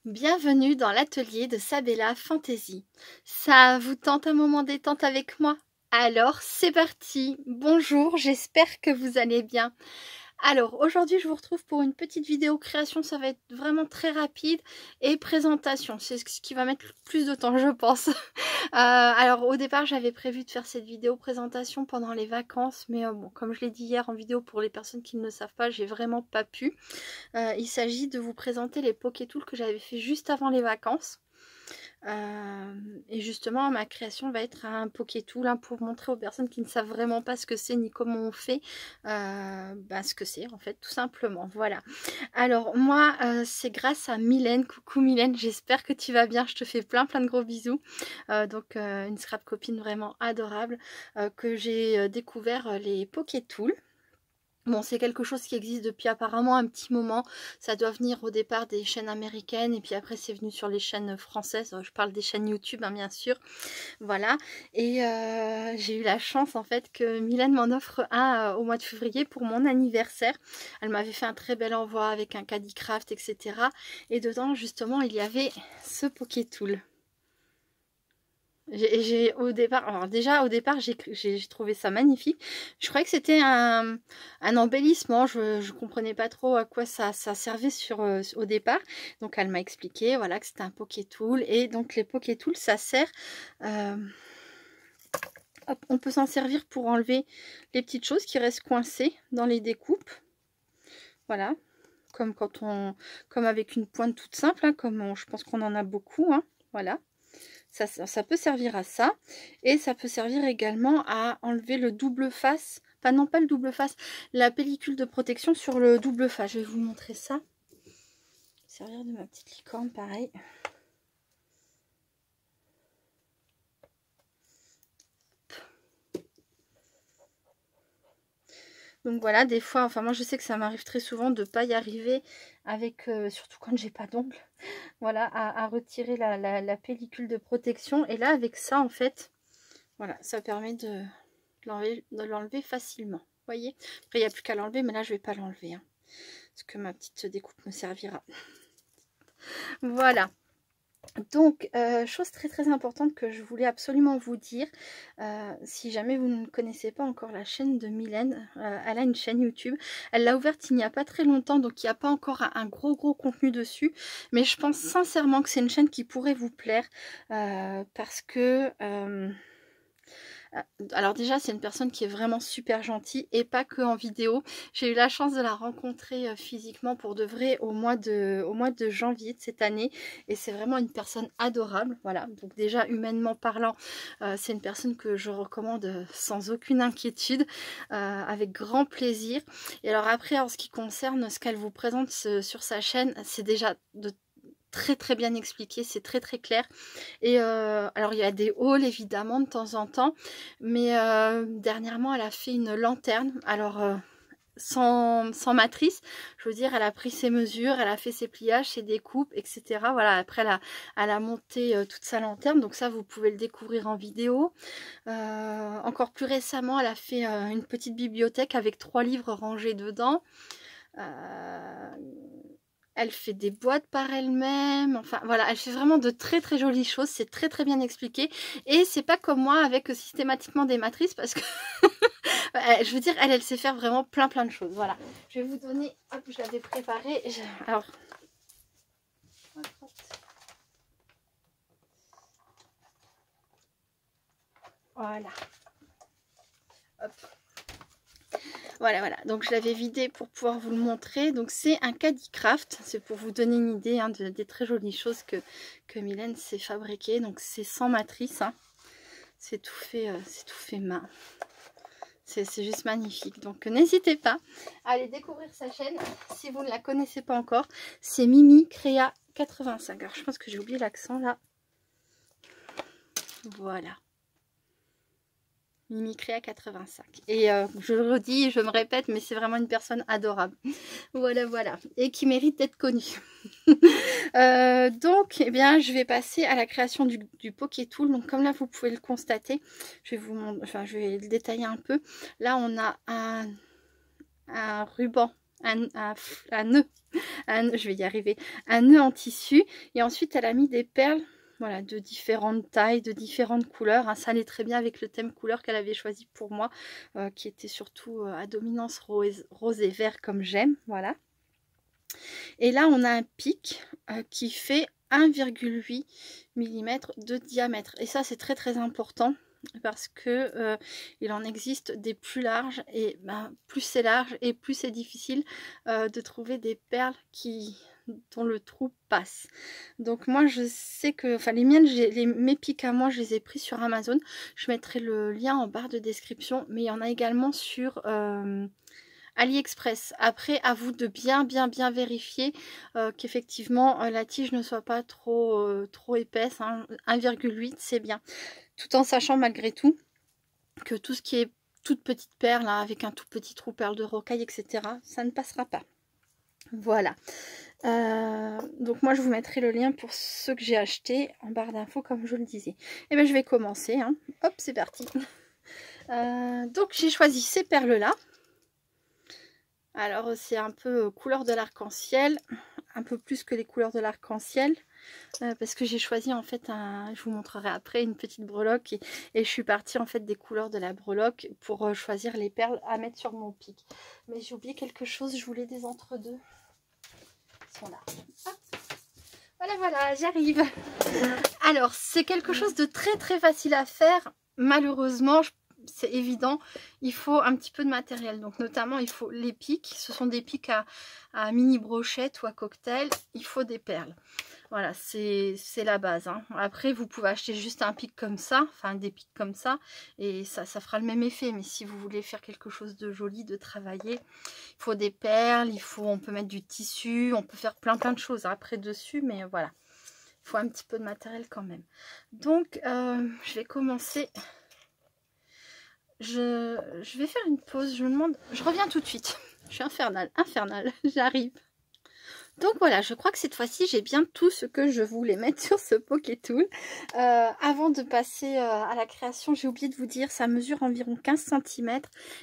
Bienvenue dans l'atelier de Sabella Fantasy. Ça vous tente un moment détente avec moi? Alors c'est parti. Bonjour, j'espère que vous allez bien. Alors aujourd'hui je vous retrouve pour une petite vidéo création, ça va être vraiment très rapide, et présentation, c'est ce qui va mettre plus de temps je pense. Alors au départ j'avais prévu de faire cette vidéo présentation pendant les vacances, mais bon, comme je l'ai dit hier en vidéo pour les personnes qui ne le savent pas, j'ai vraiment pas pu. Il s'agit de vous présenter les Pokétools que j'avais fait juste avant les vacances. Et justement ma création va être un Pokétool pour montrer aux personnes qui ne savent vraiment pas ce que c'est ni comment on fait ce que c'est en fait tout simplement. Voilà, alors moi c'est grâce à Mylène. Coucou Mylène, j'espère que tu vas bien, je te fais plein de gros bisous. Une scrap copine vraiment adorable, que j'ai découvert les Pokétools. Bon, c'est quelque chose qui existe depuis apparemment un petit moment. Ça doit venir au départ des chaînes américaines et puis après c'est venu sur les chaînes françaises. Je parle des chaînes YouTube, bien sûr. Voilà. Et j'ai eu la chance en fait que Mylène m'en offre un au mois de février pour mon anniversaire. Elle m'avait fait un très bel envoi avec un caddie craft, etc. Et dedans justement il y avait ce Pokétool. Au départ, j'ai trouvé ça magnifique. Je croyais que c'était un embellissement. Je comprenais pas trop à quoi ça servait au départ. Donc elle m'a expliqué, voilà, que c'était un Pokétool. Et donc les Pokétools, ça sert. On peut s'en servir pour enlever les petites choses qui restent coincées dans les découpes. Voilà, comme avec une pointe toute simple, je pense qu'on en a beaucoup. Voilà. Ça peut servir à ça, et ça peut servir également à enlever le double face, pas le double face, la pellicule de protection sur le double face. Je vais vous montrer ça. Servir de ma petite licorne, pareil. Donc voilà, des fois, enfin moi je sais que ça m'arrive très souvent de ne pas y arriver avec, surtout quand j'ai pas d'ongles, voilà, à retirer la pellicule de protection. Et là avec ça en fait, voilà, ça permet de l'enlever facilement. Vous voyez, après il n'y a plus qu'à l'enlever, mais là je vais pas l'enlever, parce que ma petite découpe me servira. Voilà. Donc, chose très importante que je voulais absolument vous dire, si jamais vous ne connaissez pas encore la chaîne de Mylène, elle a une chaîne YouTube, elle l'a ouverte il n'y a pas très longtemps, donc il n'y a pas encore un gros contenu dessus, mais je pense sincèrement que c'est une chaîne qui pourrait vous plaire, parce que... alors déjà c'est une personne qui est vraiment super gentille, et pas que en vidéo. J'ai eu la chance de la rencontrer physiquement pour de vrai au mois de janvier de cette année, et c'est vraiment une personne adorable. Voilà, donc déjà humainement parlant, c'est une personne que je recommande sans aucune inquiétude, avec grand plaisir. Et alors après, en ce qui concerne ce qu'elle vous présente sur sa chaîne, c'est déjà de très bien expliqué, c'est très clair. Et alors il y a des hauls évidemment de temps en temps, mais dernièrement elle a fait une lanterne, alors sans matrice, je veux dire, elle a pris ses mesures, elle a fait ses pliages, ses découpes, etc. Voilà, après elle a monté toute sa lanterne, donc ça vous pouvez le découvrir en vidéo. Encore plus récemment, elle a fait une petite bibliothèque avec 3 livres rangés dedans. Elle fait des boîtes par elle-même, enfin voilà, elle fait vraiment de très jolies choses, c'est très bien expliqué, et c'est pas comme moi avec systématiquement des matrices, parce que je veux dire, elle sait faire vraiment plein de choses. Voilà, je vais vous donner, hop, je l'avais préparé, alors voilà, hop. Voilà, donc je l'avais vidé pour pouvoir vous le montrer. Donc c'est un caddie craft, c'est pour vous donner une idée des très jolies choses que Mylène s'est fabriquées. Donc c'est sans matrice, c'est tout fait main. C'est juste magnifique. Donc n'hésitez pas à aller découvrir sa chaîne si vous ne la connaissez pas encore. C'est Mimi Créa 85. Alors je pense que j'ai oublié l'accent là. Voilà. Mimi Créa 85. Et je le redis, je me répète, mais c'est vraiment une personne adorable. Voilà. Et qui mérite d'être connue. Donc, eh bien, je vais passer à la création du Pokétool. Donc, comme là, vous pouvez le constater, je vais le détailler un peu. Là, on a un ruban un nœud, je vais y arriver, un nœud en tissu. Et ensuite, elle a mis des perles, voilà, de différentes tailles, de différentes couleurs. Hein. Ça allait très bien avec le thème couleur qu'elle avait choisi pour moi, qui était surtout à dominance rose et vert comme j'aime, voilà. Et là, on a un pic qui fait 1,8 mm de diamètre. Et ça, c'est très très important parce que il en existe des plus larges et plus c'est large et plus c'est difficile de trouver des perles dont le trou passe. Donc moi je sais que, enfin les miennes, mes pics à moi, je les ai pris sur Amazon. Je mettrai le lien en barre de description, mais il y en a également sur AliExpress. Après, à vous de bien vérifier qu'effectivement la tige ne soit pas trop épaisse. Hein. 1,8 c'est bien. Tout en sachant malgré tout que tout ce qui est toute petite perle hein, avec un tout petit trou, perle de rocaille, etc., ça ne passera pas. Voilà. Donc moi je vous mettrai le lien pour ceux que j'ai acheté en barre d'infos comme je le disais. Et bien je vais commencer. Hein. Hop, c'est parti. Donc j'ai choisi ces perles là. Alors c'est un peu couleur de l'arc-en-ciel, un peu plus que les couleurs de l'arc-en-ciel, parce que j'ai choisi en fait je vous montrerai après, une petite breloque et je suis partie en fait des couleurs de la breloque pour choisir les perles à mettre sur mon pic. Mais j'ai oublié quelque chose, je voulais des entre-deux. Ils sont là. Hop. Voilà, j'arrive. Alors c'est quelque chose de très très facile à faire, malheureusement c'est évident, il faut un petit peu de matériel. Donc notamment il faut les pics, ce sont des pics à mini brochette ou à cocktail, il faut des perles. Voilà, c'est la base. Hein. Après vous pouvez acheter juste un pic comme ça, enfin des pics comme ça, et ça fera le même effet. Mais si vous voulez faire quelque chose de joli, de travailler, il faut des perles, on peut mettre du tissu, on peut faire plein de choses après dessus, mais voilà. Il faut un petit peu de matériel quand même. Donc je vais commencer. Je vais faire une pause, je me demande, je reviens tout de suite. Je suis infernale, j'arrive. Donc voilà, je crois que cette fois-ci, j'ai bien tout ce que je voulais mettre sur ce Pokétool. Avant de passer à la création, j'ai oublié de vous dire, ça mesure environ 15 cm.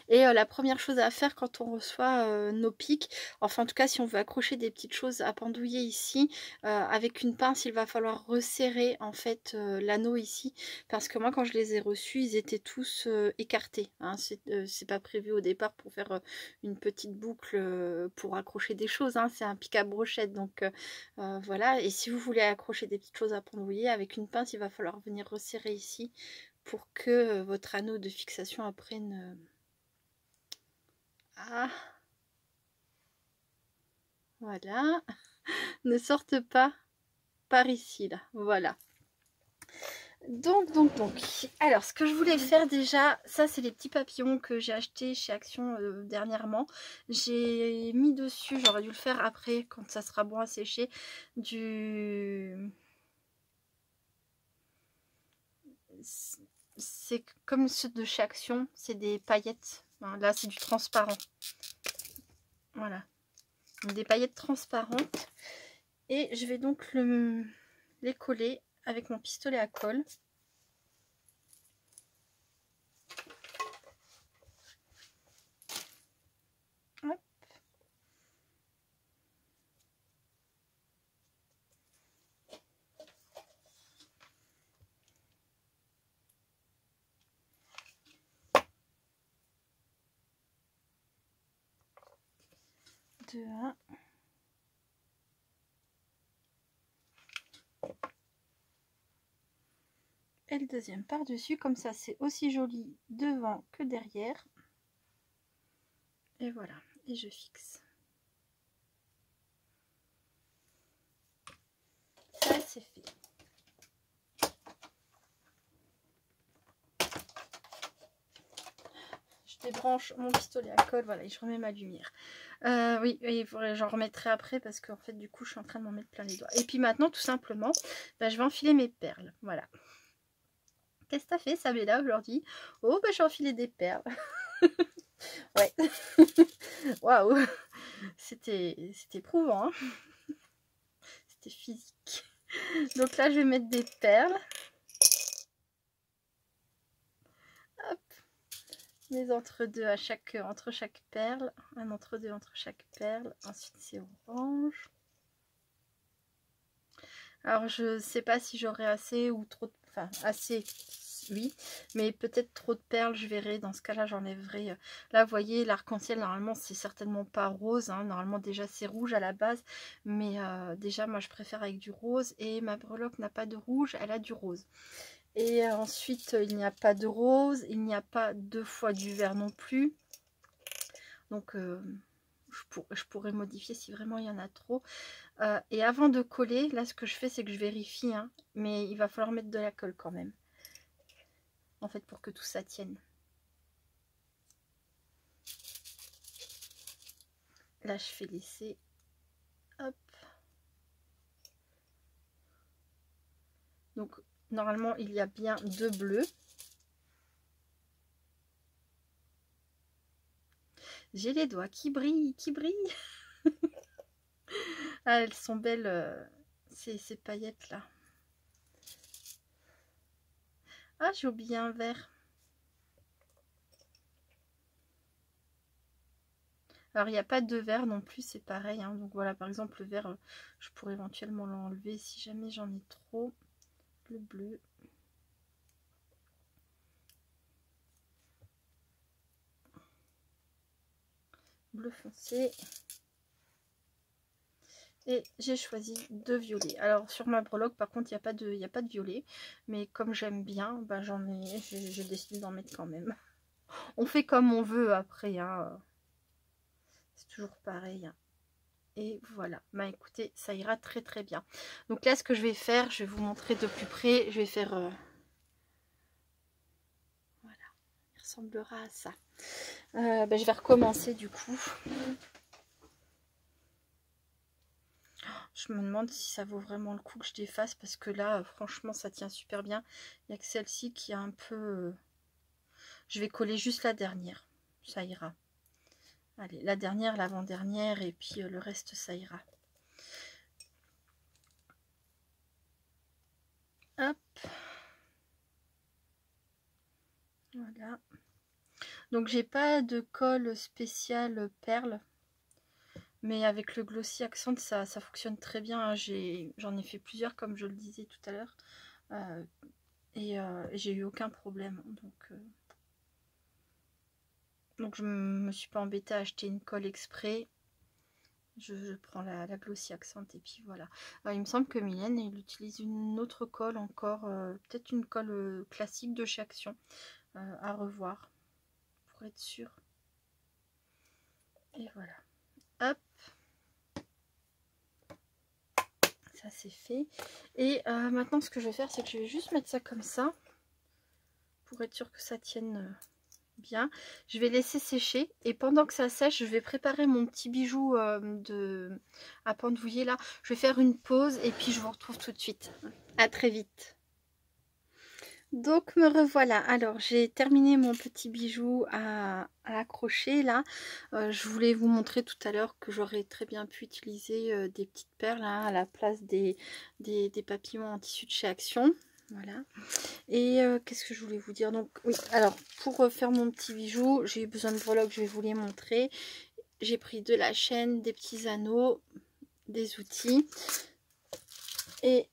Et la première chose à faire quand on reçoit nos pics, enfin en tout cas si on veut accrocher des petites choses à pendouiller ici, avec une pince, il va falloir resserrer en fait l'anneau ici. Parce que moi quand je les ai reçus, ils étaient tous écartés. Hein. C'est pas prévu au départ pour faire une petite boucle pour accrocher des choses. Hein. C'est un pic à brochette, donc voilà. Et si vous voulez accrocher des petites choses à pendouiller avec une pince, il va falloir venir resserrer ici pour que votre anneau de fixation après voilà, ne sorte pas par ici là. Voilà. Donc, alors ce que je voulais faire déjà, ça c'est les petits papillons que j'ai achetés chez Action dernièrement. J'ai mis dessus, j'aurais dû le faire après quand ça sera bon à sécher, c'est comme ceux de chez Action, c'est des paillettes. Là c'est du transparent. Voilà, des paillettes transparentes. Et je vais donc les coller avec mon pistolet à colle. Hop. De 1. Et le deuxième par dessus, comme ça c'est aussi joli devant que derrière. Et voilà, et je fixe. Ça c'est fait. Je débranche mon pistolet à colle, voilà, et je remets ma lumière. Oui, j'en remettrai après parce qu'en fait du coup je suis en train de m'en mettre plein les doigts. Et puis maintenant tout simplement, je vais enfiler mes perles, voilà. Qu'est-ce que t'as fait Sabella aujourd'hui? Oh j'ai enfilé des perles. Ouais. Waouh. C'était éprouvant. Hein. C'était physique. Donc là je vais mettre des perles. Hop. Les entre-deux entre chaque perle. Un entre-deux entre chaque perle. Ensuite, c'est orange. Alors, je sais pas si j'aurai assez ou trop de... Enfin, assez, oui. Mais peut-être trop de perles, je verrai. Dans ce cas-là, j'enlèverai... Là, vous voyez, l'arc-en-ciel, normalement, c'est certainement pas rose. Hein. Normalement, déjà, c'est rouge à la base. Mais déjà, moi, je préfère avec du rose. Et ma breloque n'a pas de rouge, elle a du rose. Et ensuite, il n'y a pas de rose, il n'y a pas 2 fois du vert non plus. Donc, je pourrais modifier si vraiment il y en a trop. Et avant de coller, là, ce que je fais, c'est que je vérifie. Hein, mais il va falloir mettre de la colle quand même. En fait, pour que tout ça tienne. Là, je fais laisser. Hop. Donc, normalement, il y a bien 2 bleus. J'ai les doigts qui brillent, qui brillent. Ah, elles sont belles, ces paillettes-là. Ah, j'ai oublié un vert. Alors, il n'y a pas de vert non plus, c'est pareil. Hein. Donc, voilà, par exemple, le vert, je pourrais éventuellement l'enlever si jamais j'en ai trop. Le bleu. Bleu foncé. Et j'ai choisi 2 violets. Alors, sur ma breloque, par contre, il n'y a pas de violet. Mais comme j'aime bien, bah, j'ai décidé d'en mettre quand même. On fait comme on veut après. Hein. C'est toujours pareil. Hein. Et voilà, bah écoutez, ça ira très très bien. Donc là, ce que je vais faire, je vais vous montrer de plus près. Je vais faire... voilà, il ressemblera à ça. Bah, je vais recommencer du coup. Je me demande si ça vaut vraiment le coup que je défasse. Parce que là, franchement, ça tient super bien. Il n'y a que celle-ci qui est un peu... Je vais coller juste la dernière. Ça ira. Allez, la dernière, l'avant-dernière. Et puis le reste, ça ira. Hop. Voilà. Donc j'ai pas de colle spéciale perle, mais avec le Glossy Accent ça fonctionne très bien. Hein. J'en ai fait plusieurs comme je le disais tout à l'heure, et j'ai eu aucun problème. Donc je me suis pas embêtée à acheter une colle exprès. Je prends la Glossy Accent et puis voilà. Alors, il me semble que Mylène elle utilise une autre colle encore, peut-être une colle classique de chez Action, à revoir pour être sûre. Et voilà. Hop. Ça c'est fait. Et maintenant ce que je vais faire, c'est que je vais juste mettre ça comme ça. Pour être sûr que ça tienne bien. Je vais laisser sécher. Et pendant que ça sèche, je vais préparer mon petit bijou à pendouiller là. Je vais faire une pause et puis je vous retrouve tout de suite. À très vite. Donc me revoilà. Alors j'ai terminé mon petit bijou à accrocher là. Je voulais vous montrer tout à l'heure que j'aurais très bien pu utiliser des petites perles hein, à la place des papillons en tissu de chez Action. Voilà. Et qu'est-ce que je voulais vous dire? Donc oui, alors pour faire mon petit bijou, j'ai eu besoin de breloques, je vais vous les montrer. J'ai pris de la chaîne, des petits anneaux, des outils. Et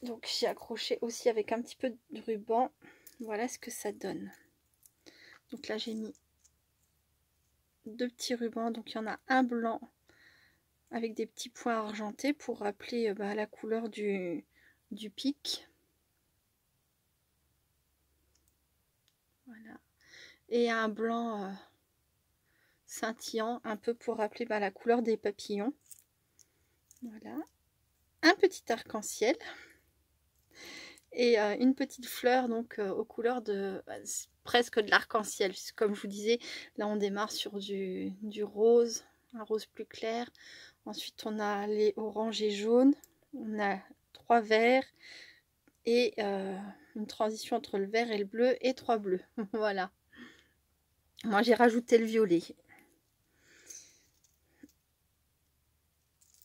donc j'ai accroché aussi avec un petit peu de ruban. Voilà ce que ça donne. Donc là j'ai mis 2 petits rubans. Donc il y en a un blanc avec des petits points argentés pour rappeler la couleur du pic. Voilà. Et un blanc scintillant un peu pour rappeler la couleur des papillons. Voilà. Un petit arc-en-ciel. Et une petite fleur donc aux couleurs de presque de l'arc-en-ciel. Comme je vous disais, là on démarre sur du rose, un rose plus clair. Ensuite on a les oranges et jaunes. On a 3 verts et une transition entre le vert et le bleu et 3 bleus. Voilà. Moi j'ai rajouté le violet.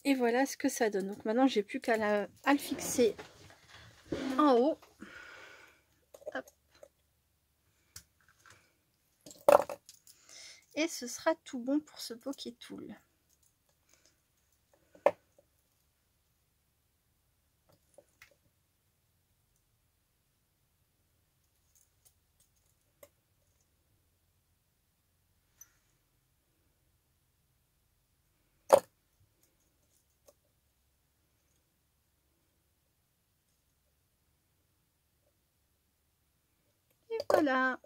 Et voilà ce que ça donne. Donc maintenant j'ai plus qu'à le fixer en haut. Hop. Et ce sera tout bon pour ce Poké Tool. Et voilà.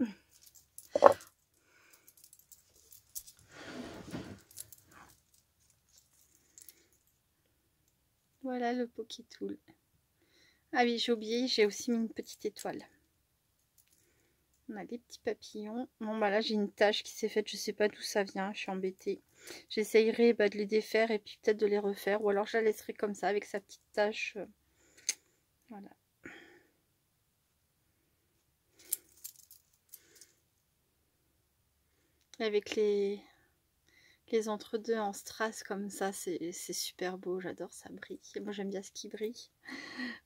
Voilà le Poké Tool. Ah oui, j'ai oublié, j'ai aussi mis une petite étoile. On a des petits papillons. Bon, bah là, j'ai une tache qui s'est faite. Je sais pas d'où ça vient. Je suis embêtée. J'essayerai de les défaire et puis peut-être de les refaire. Ou alors, je la laisserai comme ça avec sa petite tache. Voilà. Avec les entre-deux en strass comme ça, c'est super beau. J'adore, ça brille. Moi, j'aime bien ce qui brille.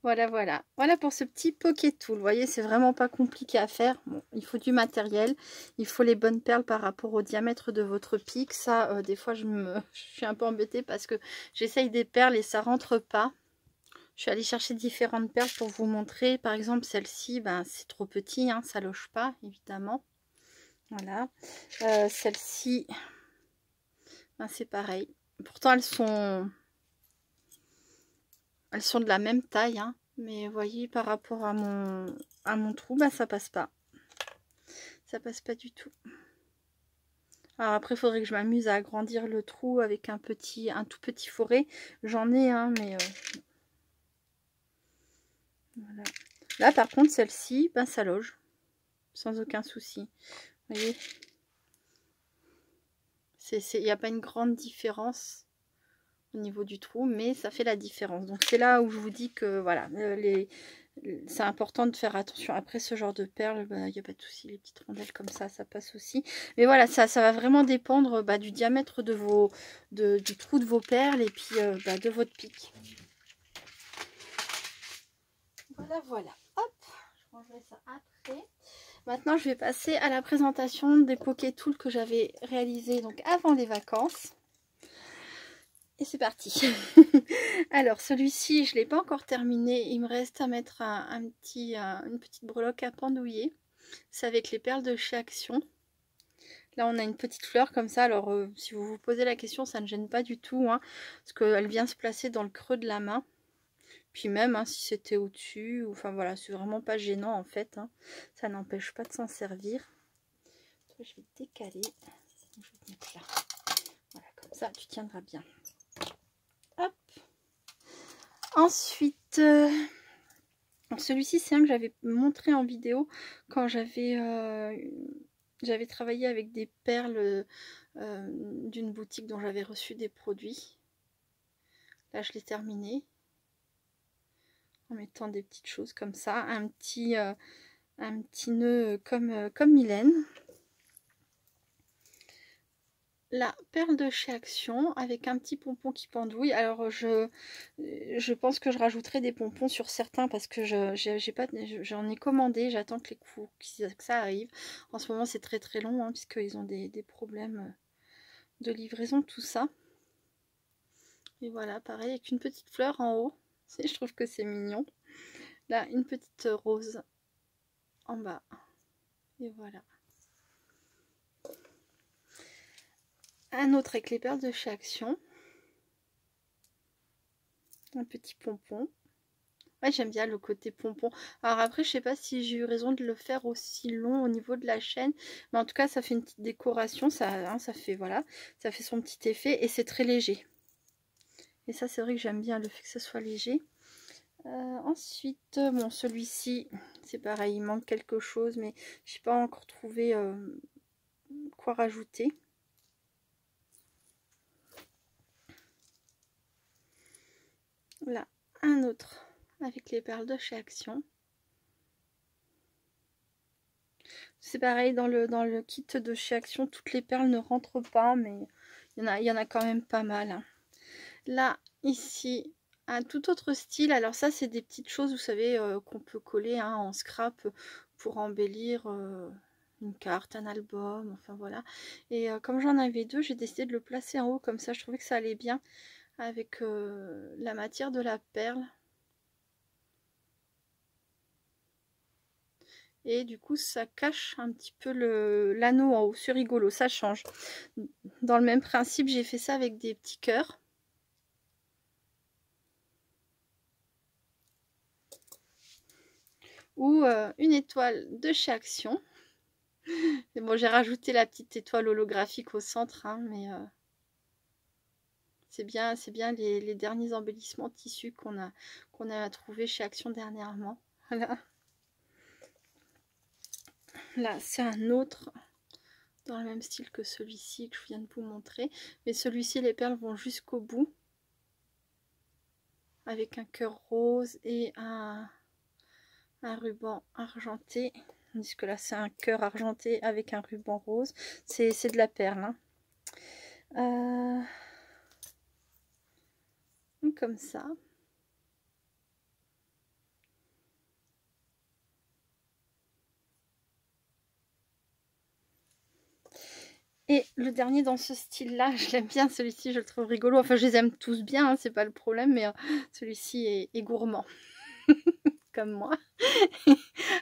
Voilà, voilà. Voilà pour ce petit Poké Tool. Vous voyez, c'est vraiment pas compliqué à faire. Bon, il faut du matériel. Il faut les bonnes perles par rapport au diamètre de votre pic. Ça, des fois, je suis un peu embêtée parce que j'essaye des perles et ça rentre pas. Je suis allée chercher différentes perles pour vous montrer. Par exemple, celle-ci, ben, c'est trop petit. Hein, ça loge pas, évidemment. Voilà. Celle-ci, ben, c'est pareil. Pourtant, elles sont de la même taille, hein, mais vous voyez, par rapport à mon trou, bah, ça passe pas. Ça passe pas du tout. Alors après, il faudrait que je m'amuse à agrandir le trou avec un tout petit forêt. J'en ai un, mais voilà. Là, par contre, celle-ci, ben, ça loge. Sans aucun souci. Vous voyez, il n'y a pas une grande différence au niveau du trou, mais ça fait la différence. Donc c'est là où je vous dis que voilà, c'est important de faire attention. Après ce genre de perles, il n'y a pas de souci, les petites rondelles comme ça passe aussi. Mais voilà, ça va vraiment dépendre du diamètre de du trou de vos perles et puis de votre pic. Voilà, voilà. Hop, je rangerai ça après. Maintenant, je vais passer à la présentation des Poké Tools que j'avais réalisés donc avant les vacances. Et c'est parti. Alors, celui-ci, je ne l'ai pas encore terminé. Il me reste à mettre une petite breloque à pendouiller. C'est avec les perles de chez Action. Là, on a une petite fleur comme ça. Alors, si vous vous posez la question, ça ne gêne pas du tout. Hein, parce qu'elle vient se placer dans le creux de la main. Puis même, hein, si c'était au-dessus. Enfin, voilà, c'est vraiment pas gênant en fait. Hein, ça n'empêche pas de s'en servir. Je vais décaler. Je vais te mettre là. Voilà, comme ça, tu tiendras bien. Hop. Ensuite, celui-ci, c'est un que j'avais montré en vidéo quand j'avais travaillé avec des perles d'une boutique dont j'avais reçu des produits. Là, je l'ai terminé en mettant des petites choses comme ça, un petit nœud comme Mylène. La perle de chez Action avec un petit pompon qui pendouille. Alors je pense que je rajouterai des pompons sur certains parce que j'en ai commandé. J'attends que ça arrive. En ce moment c'est très très long hein, puisqu'ils ont des problèmes de livraison, tout ça. Et voilà, pareil avec une petite fleur en haut. Je trouve que c'est mignon. Là, une petite rose en bas. Et voilà. Un autre avec les perles de chez Action. Un petit pompon. Ouais, j'aime bien le côté pompon. Alors après, je sais pas si j'ai eu raison de le faire aussi long au niveau de la chaîne. Mais en tout cas, ça fait une petite décoration. Ça fait, voilà, ça fait son petit effet. Et c'est très léger. Et ça, c'est vrai que j'aime bien le fait que ce soit léger. Ensuite, bon, celui-ci, c'est pareil. Il manque quelque chose. Mais je n'ai pas encore trouvé quoi rajouter. Là, un autre avec les perles de chez Action. C'est pareil dans le kit de chez Action, toutes les perles ne rentrent pas, mais il y en a quand même pas mal. Hein. Là, ici, un tout autre style. Alors ça, c'est des petites choses, vous savez, qu'on peut coller hein, en scrap pour embellir une carte, un album, enfin voilà. Et comme j'en avais deux, j'ai décidé de le placer en haut, comme ça je trouvais que ça allait bien avec la matière de la perle. Et du coup ça cache un petit peu l'anneau en haut, c'est rigolo, ça change. Dans le même principe, j'ai fait ça avec des petits cœurs. Ou une étoile de chez Action. Et bon, j'ai rajouté la petite étoile holographique au centre, hein, mais c'est bien les derniers embellissements tissus qu'on a trouvé chez Action dernièrement. Voilà. Là, c'est un autre dans le même style que celui-ci que je viens de vous montrer. Mais celui-ci, les perles vont jusqu'au bout. Avec un cœur rose et un ruban argenté. Tandis que là, c'est un cœur argenté avec un ruban rose. C'est de la perle. Hein. Comme ça. Et le dernier dans ce style-là, je l'aime bien, celui-ci, je le trouve rigolo. Enfin, je les aime tous bien, hein, c'est pas le problème, mais celui-ci est gourmand, comme moi.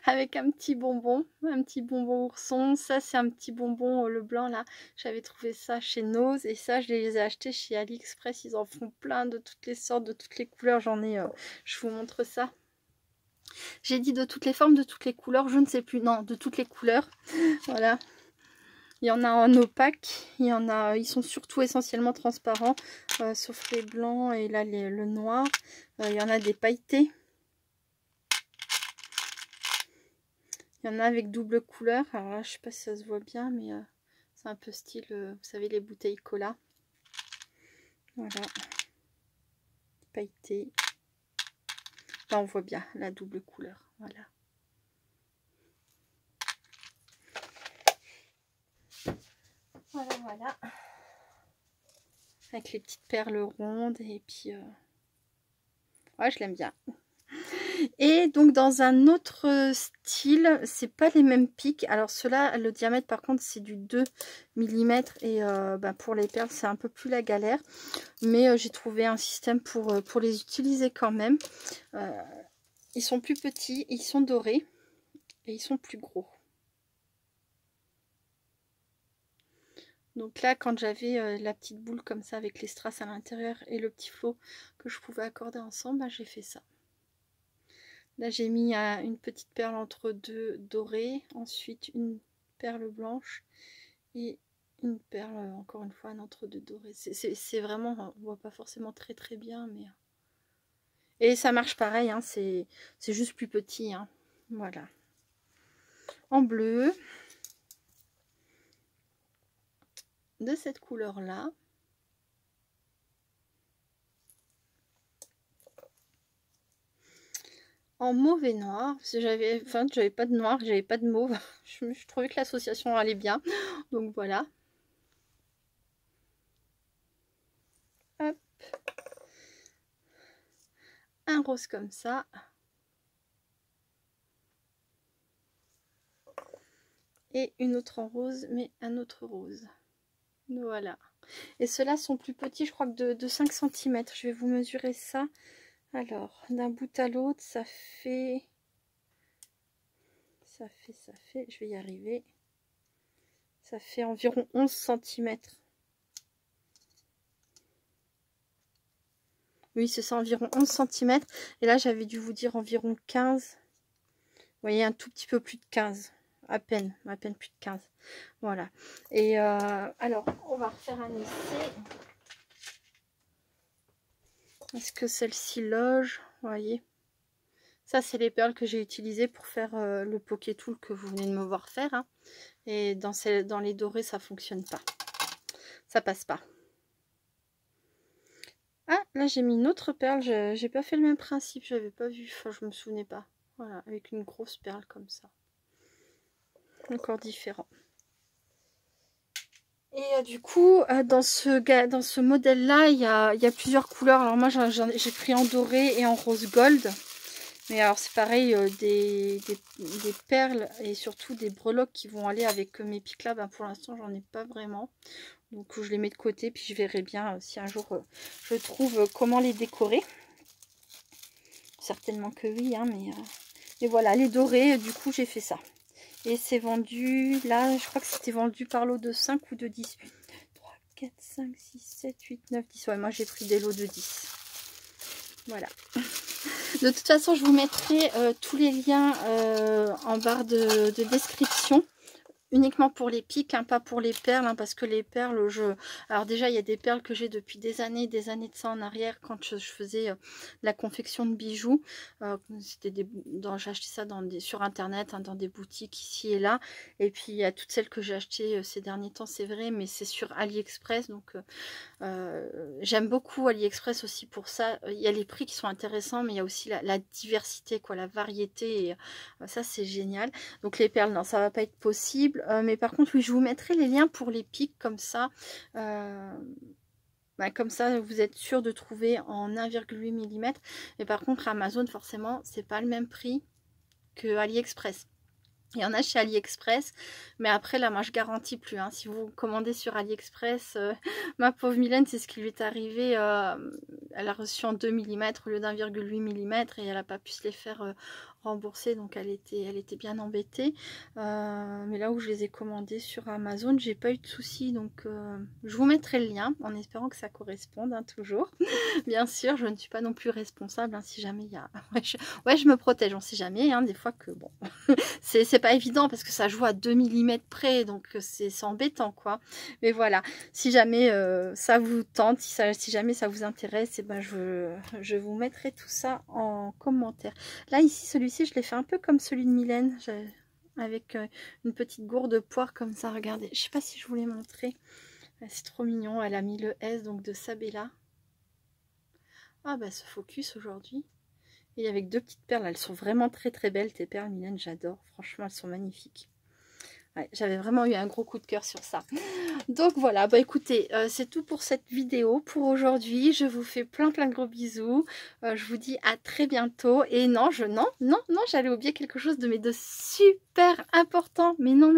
Avec un petit bonbon ourson. Ça, c'est un petit bonbon, le blanc, là. J'avais trouvé ça chez Nose, et ça, je les ai achetés chez AliExpress. Ils en font plein de toutes les sortes, de toutes les couleurs. J'en ai, je vous montre ça. J'ai dit de toutes les formes, de toutes les couleurs, je ne sais plus. Non, de toutes les couleurs. Voilà. Il y en a en opaque, il y en a, ils sont surtout essentiellement transparents, sauf les blancs et là le noir. Il y en a des pailletés. Il y en a avec double couleur. Alors là, je sais pas si ça se voit bien, mais c'est un peu style, vous savez, les bouteilles cola. Voilà. Pailleté. Là, on voit bien la double couleur. Voilà. Voilà. Avec les petites perles rondes et puis... Ouais, je l'aime bien. Et donc dans un autre style, c'est pas les mêmes pics. Alors ceux-là, le diamètre par contre c'est du 2 mm et pour les perles c'est un peu plus la galère. Mais j'ai trouvé un système pour les utiliser quand même. Ils sont plus petits, ils sont dorés et ils sont plus gros. Donc là, quand j'avais la petite boule comme ça avec les strass à l'intérieur et le petit flot que je pouvais accorder ensemble, j'ai fait ça. Là, j'ai mis une petite perle entre deux dorées, ensuite une perle blanche et une perle, encore une fois, entre deux dorées. C'est vraiment, on voit pas forcément très bien, mais... Et ça marche pareil, hein, c'est juste plus petit. Hein. Voilà. En bleu. De cette couleur-là. En mauve et noir, parce que j'avais pas de noir, j'avais pas de mauve. Je trouvais que l'association allait bien. Donc voilà. Hop. Un rose comme ça. Et une autre en rose, mais un autre rose. Voilà. Et ceux-là sont plus petits, je crois que de 5 cm. Je vais vous mesurer ça. Alors, d'un bout à l'autre, ça fait, je vais y arriver. Ça fait environ 11 cm. Oui, c'est ça, environ 11 cm. Et là, j'avais dû vous dire environ 15. Vous voyez, un tout petit peu plus de 15. À peine plus de 15. Voilà. Et alors, on va refaire un essai. Est-ce que celle-ci loge? Vous voyez. Ça, c'est les perles que j'ai utilisées pour faire le Poké Tool que vous venez de me voir faire. Hein. Et dans les dorés, ça fonctionne pas. Ça passe pas. Ah, là, j'ai mis une autre perle. J'ai pas fait le même principe. J'avais pas vu. Enfin, je me souvenais pas. Voilà, avec une grosse perle comme ça. Encore différent. Et du coup, dans ce modèle-là, il y a plusieurs couleurs. Alors moi, j'ai pris en doré et en rose gold. Mais alors c'est pareil, des perles et surtout des breloques qui vont aller avec mes pics là, ben, pour l'instant j'en ai pas vraiment. Donc je les mets de côté, puis je verrai bien si un jour je trouve comment les décorer. Certainement que oui, hein, mais voilà, les dorés, du coup j'ai fait ça. Et c'est vendu, là je crois que c'était vendu par lot de 5 ou de 10. 3, 4, 5, 6, 7, 8, 9, 10. Ouais, moi j'ai pris des lots de 10. Voilà. De toute façon, je vous mettrai tous les liens en barre de description. Uniquement pour les pics, hein, pas pour les perles, hein, parce que les perles, alors déjà, il y a des perles que j'ai depuis des années de ça en arrière, quand je faisais la confection de bijoux. J'ai acheté ça sur Internet, hein, dans des boutiques ici et là. Et puis, il y a toutes celles que j'ai achetées ces derniers temps, c'est vrai, mais c'est sur AliExpress, donc... j'aime beaucoup AliExpress aussi pour ça. Il y a les prix qui sont intéressants, mais il y a aussi la diversité, quoi, la variété, et ça c'est génial. Donc les perles, non, ça va pas être possible, mais par contre oui, je vous mettrai les liens pour les pics, comme ça comme ça vous êtes sûr de trouver en 1,8 mm. Mais par contre Amazon, forcément c'est pas le même prix que AliExpress. Il y en a chez AliExpress, mais après là moi je garantis plus, hein. Si vous commandez sur AliExpress, ma pauvre Mylène, c'est ce qui lui est arrivé, elle a reçu en 2 mm au lieu d'1,8 mm et elle n'a pas pu se les faire rembourser, donc elle était bien embêtée. Mais là où je les ai commandés sur Amazon, j'ai pas eu de soucis, donc je vous mettrai le lien en espérant que ça corresponde, hein, toujours. Bien sûr, je ne suis pas non plus responsable, hein, si jamais il y a... Ouais, je me protège, on sait jamais, hein, des fois que bon... c'est pas évident parce que ça joue à 2 mm près, donc c'est embêtant, quoi. Mais voilà, si jamais ça vous tente, si jamais ça vous intéresse, et ben je vous mettrai tout ça en commentaire. Là ici, celui-ci je l'ai fait un peu comme celui de Mylène, avec une petite gourde de poire comme ça, regardez. Je sais pas si je vous l'ai montré, c'est trop mignon. Elle a mis le S donc de Sabella. Ah bah ce focus aujourd'hui. Et avec 2 petites perles, elles sont vraiment très très belles tes perles, Mylène, j'adore. Franchement, elles sont magnifiques. Ouais, j'avais vraiment eu un gros coup de cœur sur ça. Donc voilà, bah écoutez, c'est tout pour cette vidéo pour aujourd'hui. Je vous fais plein de gros bisous. Je vous dis à très bientôt. Et non, j'allais oublier quelque chose de super important. Mais non.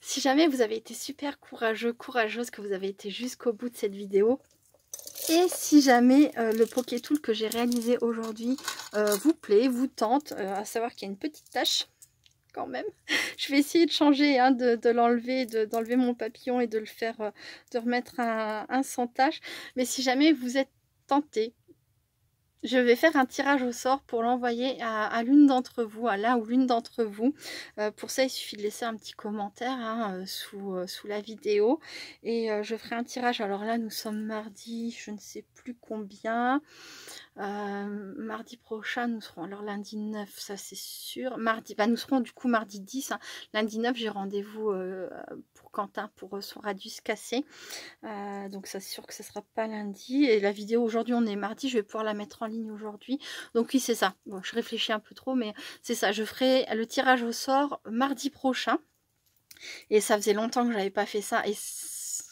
Si jamais vous avez été super courageuse, que vous avez été jusqu'au bout de cette vidéo, et si jamais le Pokétool que j'ai réalisé aujourd'hui vous plaît, vous tente, à savoir qu'il y a une petite tache quand même, je vais essayer de changer, hein, de l'enlever, d'enlever mon papillon et de le faire, de remettre un sans tache. Mais si jamais vous êtes tenté, je vais faire un tirage au sort pour l'envoyer à l'une d'entre vous, à l'un ou l'une d'entre vous. Pour ça, il suffit de laisser un petit commentaire, hein, sous la vidéo. Et je ferai un tirage. Alors là, nous sommes mardi, je ne sais plus combien. Mardi prochain, nous serons, alors lundi 9, ça c'est sûr. Mardi, nous serons du coup mardi 10. Hein. Lundi 9, j'ai rendez-vous pour Quentin pour son radius cassé. Donc c'est sûr que ce sera pas lundi. Et la vidéo aujourd'hui, on est mardi, je vais pouvoir la mettre en ligne aujourd'hui. Donc oui, c'est ça. Bon, je réfléchis un peu trop, mais c'est ça. Je ferai le tirage au sort mardi prochain. Et ça faisait longtemps que j'avais pas fait ça. Et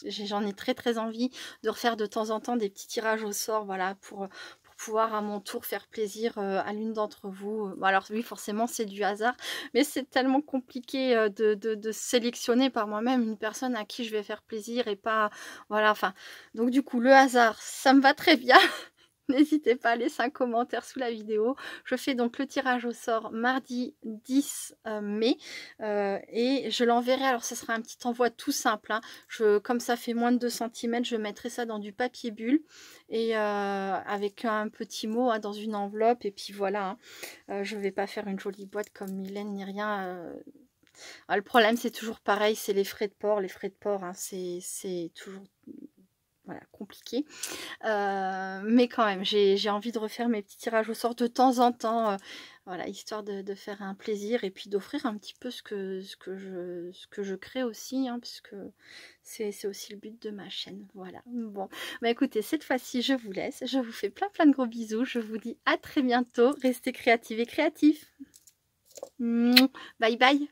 j'en ai très très envie de refaire de temps en temps des petits tirages au sort, voilà, pour pouvoir à mon tour faire plaisir à l'une d'entre vous. Alors oui, forcément c'est du hasard, mais c'est tellement compliqué de sélectionner par moi-même une personne à qui je vais faire plaisir et pas, voilà, enfin, donc du coup le hasard, ça me va très bien. N'hésitez pas à laisser un commentaire sous la vidéo. Je fais donc le tirage au sort mardi 10 mai et je l'enverrai. Alors ça sera un petit envoi tout simple, hein. Comme ça fait moins de 2 cm, je mettrai ça dans du papier bulle et avec un petit mot, hein, dans une enveloppe. Et puis voilà, hein. Je ne vais pas faire une jolie boîte comme Mylène ni rien. Le problème c'est toujours pareil, c'est les frais de port. Les frais de port, hein, c'est toujours... Voilà, compliqué. Mais quand même, j'ai envie de refaire mes petits tirages au sort de temps en temps. Voilà, histoire de faire un plaisir et puis d'offrir un petit peu ce que je crée aussi, hein, parce que c'est aussi le but de ma chaîne. Voilà. Bon, bah écoutez, cette fois-ci, je vous laisse. Je vous fais plein de gros bisous. Je vous dis à très bientôt. Restez créatives et créatifs. Bye bye.